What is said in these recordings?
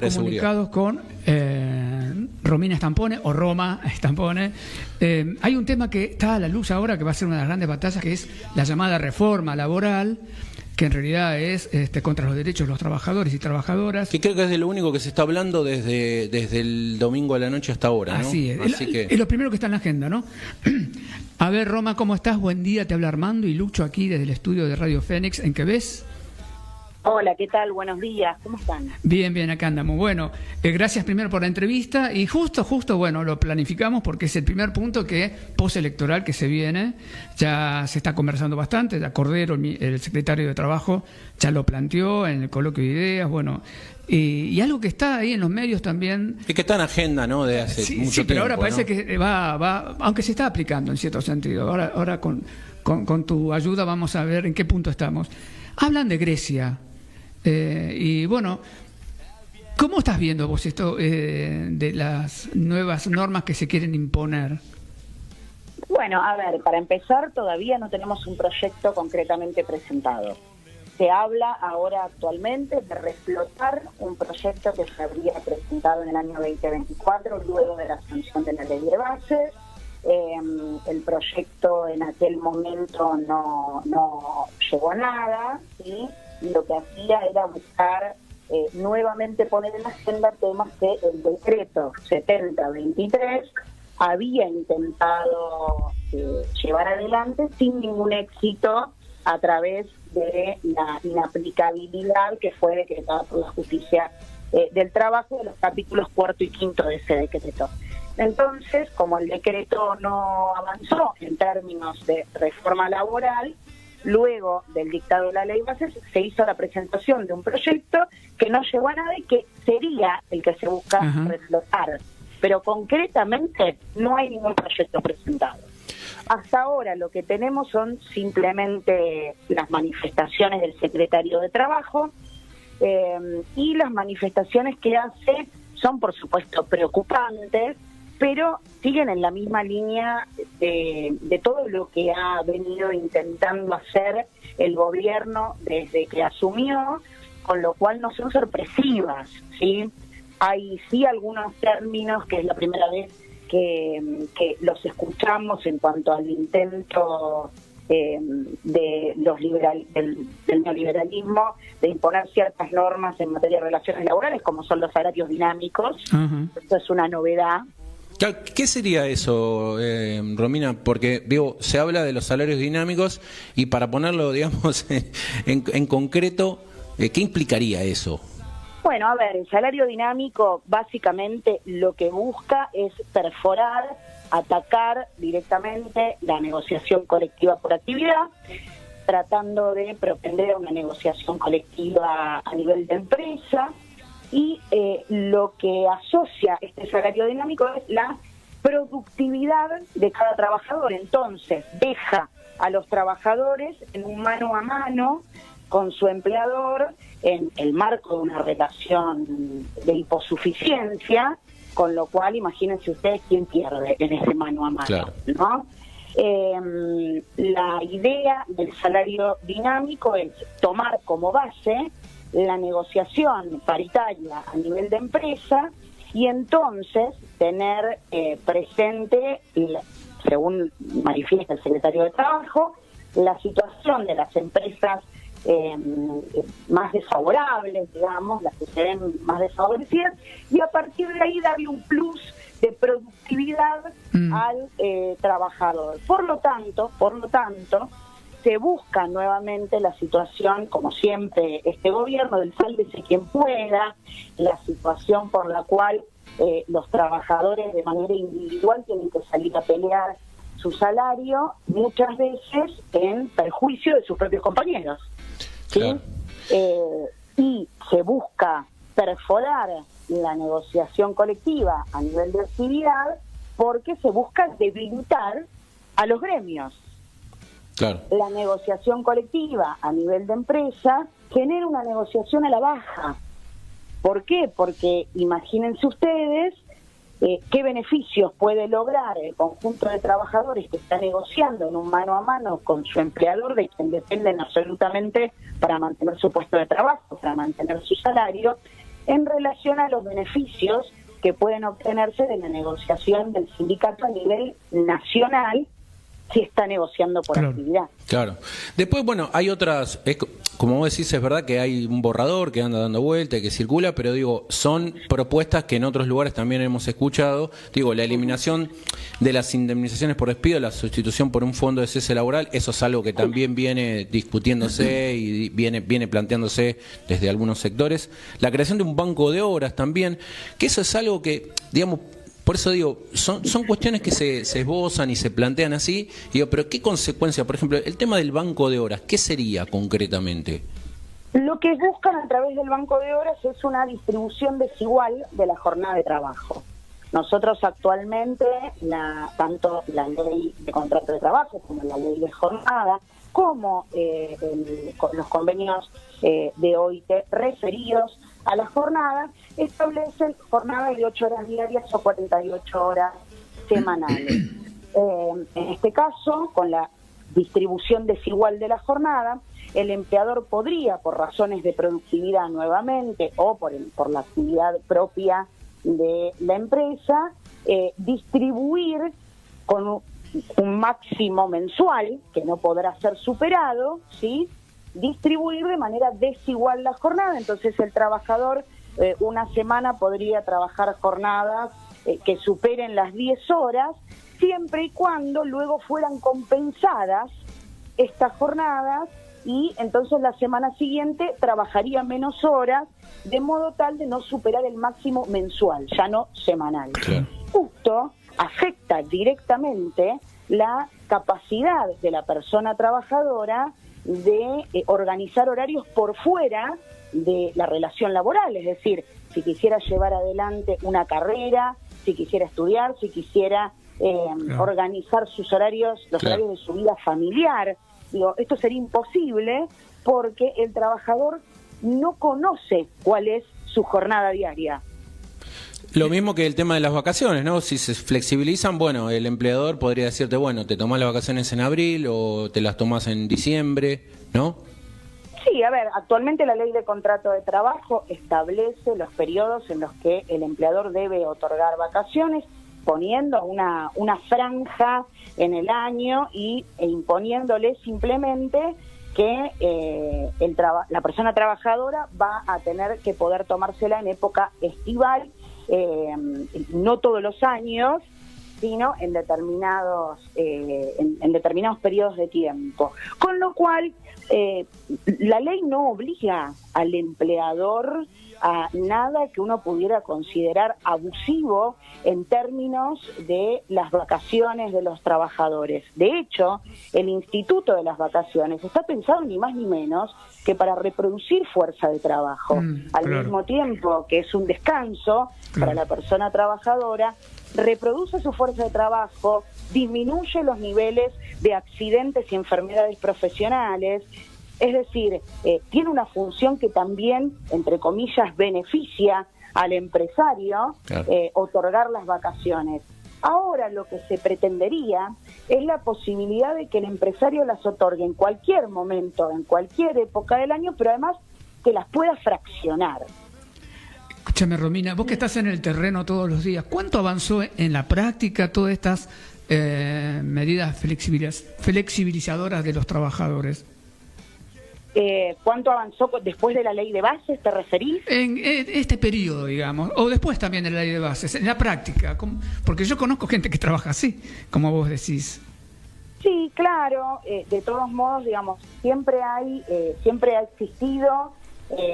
comunicados con Romina Stampone o Roma Stampone. Hay un tema que está a la luz ahora, que va a ser una de las grandes batallas, que es la llamada reforma laboral, que en realidad es contra los derechos de los trabajadores y trabajadoras. Que creo que es de lo único que se está hablando desde el domingo a la noche hasta ahora, ¿no? Así es. Es lo primero que está en la agenda, ¿no? A ver, Roma, ¿cómo estás? Buen día, te habla Armando y Lucho aquí desde el estudio de Radio Fénix, ¿en qué ves? Hola, ¿qué tal? Buenos días, ¿cómo están? Bien, bien, acá andamos. Bueno, gracias primero por la entrevista y justo, bueno, lo planificamos porque es el primer punto que postelectoral que se viene. Ya se está conversando bastante, ya Cordero, el secretario de Trabajo, ya lo planteó en el coloquio de ideas, bueno, y algo que está ahí en los medios también. Es que está en agenda, ¿no? De hace mucho tiempo. Sí, pero ahora parece, ¿no?, que va, aunque se está aplicando en cierto sentido. Ahora con tu ayuda vamos a ver en qué punto estamos. Hablan de Grecia. Y bueno, ¿cómo estás viendo vos esto de las nuevas normas que se quieren imponer? Bueno, a ver, para empezar, todavía no tenemos un proyecto concretamente presentado. Se habla ahora actualmente de reflotar un proyecto que se habría presentado en el año 2024, luego de la sanción de la ley de base. El proyecto en aquel momento no llegó a nada, ¿sí? Y lo que hacía era buscar nuevamente poner en la agenda temas que el decreto 7023 había intentado llevar adelante sin ningún éxito a través de la inaplicabilidad que fue decretada por la justicia del trabajo de los capítulos 4 y 5 de ese decreto. Entonces, como el decreto no avanzó en términos de reforma laboral, luego del dictado de la ley base se hizo la presentación de un proyecto que no llegó a nada y que sería el que se busca reflotar. Pero concretamente no hay ningún proyecto presentado. Hasta ahora lo que tenemos son simplemente las manifestaciones del secretario de Trabajo y las manifestaciones que hace son por supuesto preocupantes, pero siguen en la misma línea de todo lo que ha venido intentando hacer el gobierno desde que asumió, con lo cual no son sorpresivas, ¿sí? Hay sí algunos términos que es la primera vez que los escuchamos en cuanto al intento de del neoliberalismo de imponer ciertas normas en materia de relaciones laborales, como son los salarios dinámicos. Esto es una novedad. ¿Qué sería eso, Romina? Porque digo, se habla de los salarios dinámicos y para ponerlo, digamos, en concreto, ¿qué implicaría eso? Bueno, a ver, el salario dinámico básicamente lo que busca es perforar, atacar directamente la negociación colectiva por actividad, tratando de propender una negociación colectiva a nivel de empresa. Y lo que asocia este salario dinámico es la productividad de cada trabajador. Entonces, deja a los trabajadores en un mano a mano con su empleador en el marco de una relación de hiposuficiencia, con lo cual imagínense ustedes quién pierde en ese mano a mano, claro, ¿no? La idea del salario dinámico es tomar como base la negociación paritaria a nivel de empresa y entonces tener presente, según manifiesta el secretario de Trabajo, la situación de las empresas más desfavorables, digamos, las que se ven más desfavorecidas, y a partir de ahí darle un plus de productividad al trabajador. Por lo tanto, se busca nuevamente la situación, como siempre este gobierno, del sálvese quien pueda, la situación por la cual los trabajadores de manera individual tienen que salir a pelear su salario, muchas veces en perjuicio de sus propios compañeros, ¿sí? Claro. Y se busca perforar la negociación colectiva a nivel de actividad porque se busca debilitar a los gremios. Claro. La negociación colectiva a nivel de empresa genera una negociación a la baja. ¿Por qué? Porque imagínense ustedes qué beneficios puede lograr el conjunto de trabajadores que está negociando en un mano a mano con su empleador, de quien dependen absolutamente para mantener su puesto de trabajo, para mantener su salario, en relación a los beneficios que pueden obtenerse de la negociación del sindicato a nivel nacional si está negociando por actividad. Claro. Después, bueno, hay otras, como vos decís, es verdad que hay un borrador que anda dando vuelta y que circula, pero digo, son propuestas que en otros lugares también hemos escuchado. Digo, la eliminación de las indemnizaciones por despido, la sustitución por un fondo de cese laboral, eso es algo que también viene discutiéndose y viene planteándose desde algunos sectores. La creación de un banco de horas también, que eso es algo que, digamos, por eso digo, son cuestiones que se esbozan y se plantean así, digo, pero ¿qué consecuencia? Por ejemplo, el tema del banco de horas, ¿qué sería concretamente? Lo que buscan a través del banco de horas es una distribución desigual de la jornada de trabajo. Nosotros actualmente, tanto la ley de contrato de trabajo como la ley de jornada, como los convenios de OIT referidos a la jornada, establecen jornadas de 8 horas diarias o 48 horas semanales. En este caso, con la distribución desigual de la jornada, el empleador podría, por razones de productividad nuevamente o por la actividad propia de la empresa, distribuir con un máximo mensual que no podrá ser superado, ¿sí?, distribuir de manera desigual la jornada. Entonces el trabajador una semana podría trabajar jornadas que superen las 10 horas, siempre y cuando luego fueran compensadas estas jornadas, y entonces la semana siguiente trabajaría menos horas, de modo tal de no superar el máximo mensual, ya no semanal. Claro. Justo afecta directamente la capacidad de la persona trabajadora de organizar horarios por fuera de la relación laboral, es decir, si quisiera llevar adelante una carrera, si quisiera estudiar, si quisiera organizar sus horarios, los horarios de su vida familiar. Digo, esto sería imposible porque el trabajador no conoce cuál es su jornada diaria. Lo mismo que el tema de las vacaciones, ¿no? Si se flexibilizan, bueno, el empleador podría decirte, bueno, te tomás las vacaciones en abril o te las tomás en diciembre, ¿no? Sí, a ver, actualmente la ley de contrato de trabajo establece los periodos en los que el empleador debe otorgar vacaciones, poniendo una franja en el año e imponiéndole simplemente que la persona trabajadora va a tener que poder tomársela en época estival, no todos los años, sino en determinados periodos de tiempo. Con lo cual, la ley no obliga al empleador a nada que uno pudiera considerar abusivo en términos de las vacaciones de los trabajadores. De hecho, el Instituto de las Vacaciones está pensado ni más ni menos que para reproducir fuerza de trabajo, al mismo tiempo que es un descanso para la persona trabajadora, reproduce su fuerza de trabajo, disminuye los niveles de accidentes y enfermedades profesionales. Es decir, tiene una función que también, entre comillas, beneficia al empresario, otorgar las vacaciones. Ahora lo que se pretendería es la posibilidad de que el empresario las otorgue en cualquier momento, en cualquier época del año, pero además que las pueda fraccionar. Escúchame, Romina, vos que estás en el terreno todos los días, ¿cuánto avanzó en la práctica todas estas medidas flexibilizadoras de los trabajadores? ¿Cuánto avanzó después de la ley de bases, te referís? En este periodo, digamos, o después también de la ley de bases, en la práctica, porque yo conozco gente que trabaja así, como vos decís. Sí, claro, de todos modos, digamos, siempre ha existido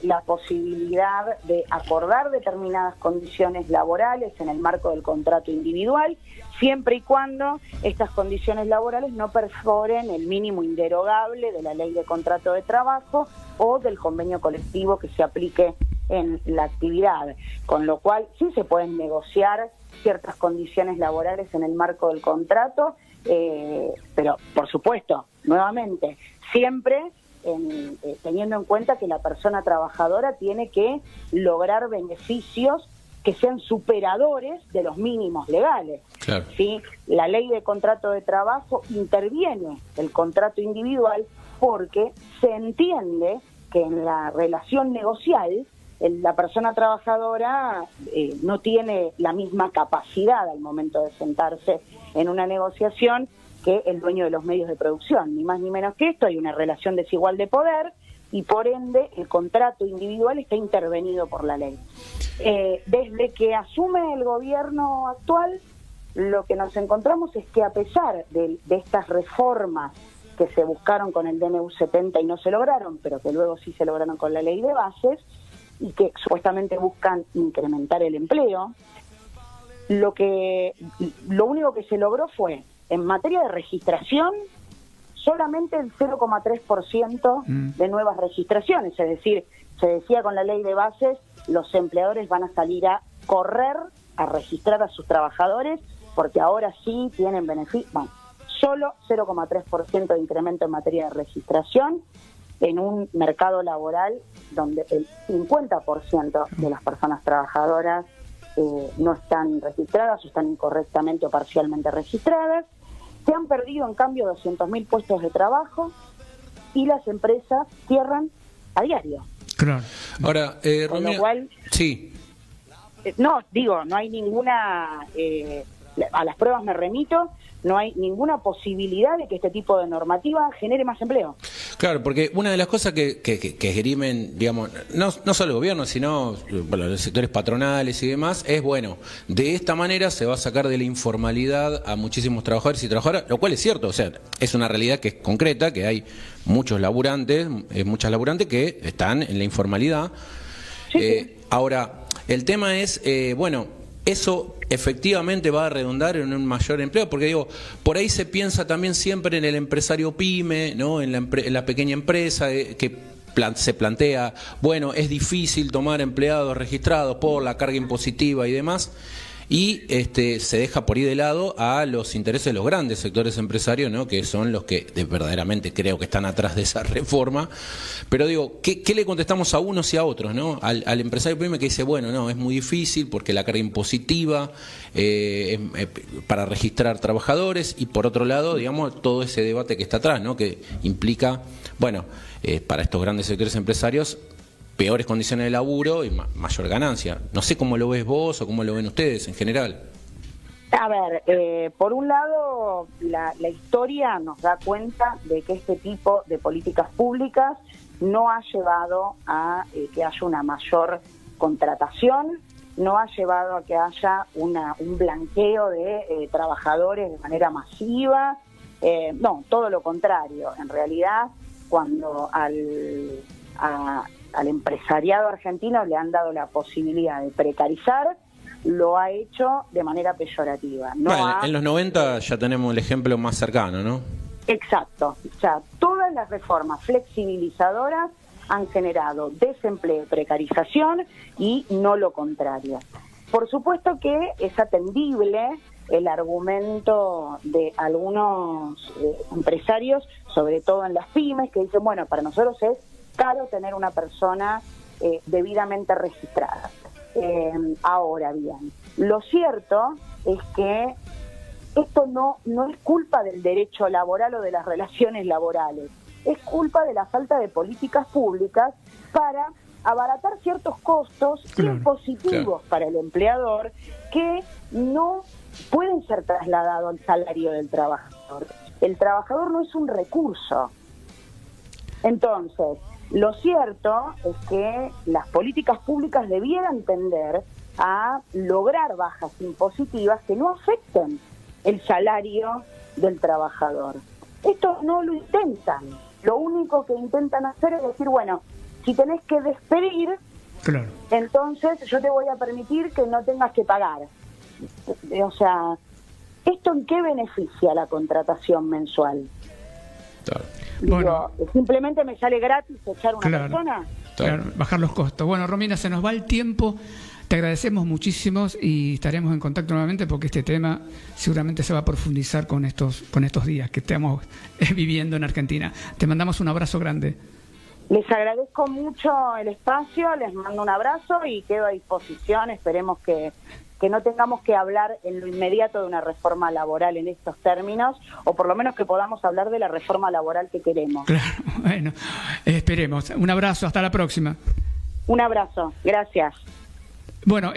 la posibilidad de acordar determinadas condiciones laborales en el marco del contrato individual, siempre y cuando estas condiciones laborales no perforen el mínimo inderogable de la ley de contrato de trabajo o del convenio colectivo que se aplique en la actividad, con lo cual sí se pueden negociar ciertas condiciones laborales en el marco del contrato, pero por supuesto, nuevamente, siempre teniendo en cuenta que la persona trabajadora tiene que lograr beneficios que sean superadores de los mínimos legales. Claro. ¿Sí? La ley de contrato de trabajo interviene el contrato individual porque se entiende que en la relación negocial la persona trabajadora no tiene la misma capacidad al momento de sentarse en una negociación que el dueño de los medios de producción. Ni más ni menos que esto, hay una relación desigual de poder y por ende el contrato individual está intervenido por la ley. Desde que asume el gobierno actual, lo que nos encontramos es que a pesar de estas reformas que se buscaron con el DNU 70 y no se lograron, pero que luego sí se lograron con la ley de bases, y que supuestamente buscan incrementar el empleo, lo único que se logró fue, en materia de registración, solamente el 0,3% de nuevas registraciones. Es decir, se decía con la ley de bases, los empleadores van a salir a correr, a registrar a sus trabajadores, porque ahora sí tienen beneficio. Bueno, solo 0,3% de incremento en materia de registración en un mercado laboral donde el 50% de las personas trabajadoras no están registradas o están incorrectamente o parcialmente registradas. Se han perdido, en cambio, 200.000 puestos de trabajo y las empresas cierran a diario. Claro. Ahora, Con lo cual, sí. no hay ninguna, a las pruebas me remito, no hay ninguna posibilidad de que este tipo de normativa genere más empleo. Claro, porque una de las cosas que esgrimen, digamos, no solo el gobierno, sino los sectores patronales y demás, es, bueno, de esta manera se va a sacar de la informalidad a muchísimos trabajadores y trabajadoras, lo cual es cierto, o sea, es una realidad que es concreta, que hay muchos laburantes, muchas laburantes que están en la informalidad. Sí. Ahora, el tema es, bueno, eso efectivamente va a redundar en un mayor empleo, porque digo, por ahí se piensa también siempre en el empresario pyme, ¿no? En la pequeña empresa que se plantea, bueno, es difícil tomar empleados registrados por la carga impositiva y demás, y se deja por ahí de lado a los intereses de los grandes sectores empresarios, ¿no? Que son los que verdaderamente creo que están atrás de esa reforma. Pero digo, ¿qué le contestamos a unos y a otros, ¿no? Al empresario pyme que dice, bueno, no, es muy difícil porque la carga impositiva para registrar trabajadores, y por otro lado, digamos, todo ese debate que está atrás, ¿no? Que implica, bueno, para estos grandes sectores empresarios, peores condiciones de laburo y mayor ganancia. No sé cómo lo ves vos o cómo lo ven ustedes en general. A ver, por un lado, la historia nos da cuenta de que este tipo de políticas públicas no ha llevado a que haya una mayor contratación, no ha llevado a que haya un blanqueo de trabajadores de manera masiva. No, todo lo contrario. En realidad, cuando al empresariado argentino le han dado la posibilidad de precarizar, lo ha hecho de manera peyorativa. En los 90 ya tenemos el ejemplo más cercano, ¿no? Exacto. O sea, todas las reformas flexibilizadoras han generado desempleo, precarización y no lo contrario. Por supuesto que es atendible el argumento de algunos empresarios, sobre todo en las pymes, que dicen, bueno, para nosotros es caro tener una persona debidamente registrada. Ahora bien, lo cierto es que esto no es culpa del derecho laboral o de las relaciones laborales, es culpa de la falta de políticas públicas para abaratar ciertos costos impositivos para el empleador que no pueden ser trasladados al salario del trabajador. El trabajador no es un recurso. Entonces, lo cierto es que las políticas públicas debieran tender a lograr bajas impositivas que no afecten el salario del trabajador. Esto no lo intentan. Lo único que intentan hacer es decir, bueno, si tenés que despedir, entonces yo te voy a permitir que no tengas que pagar. O sea, ¿esto en qué beneficia la contratación mensual? Claro. Bueno, Digo, simplemente me sale gratis echar una persona. Claro, bajar los costos. Bueno, Romina, se nos va el tiempo. Te agradecemos muchísimo y estaremos en contacto nuevamente porque este tema seguramente se va a profundizar con estos días que estamos viviendo en Argentina. Te mandamos un abrazo grande. Les agradezco mucho el espacio, les mando un abrazo y quedo a disposición. Esperemos que no tengamos que hablar en lo inmediato de una reforma laboral en estos términos, o por lo menos que podamos hablar de la reforma laboral que queremos. Claro, bueno, esperemos. Un abrazo, hasta la próxima. Un abrazo, gracias. Bueno,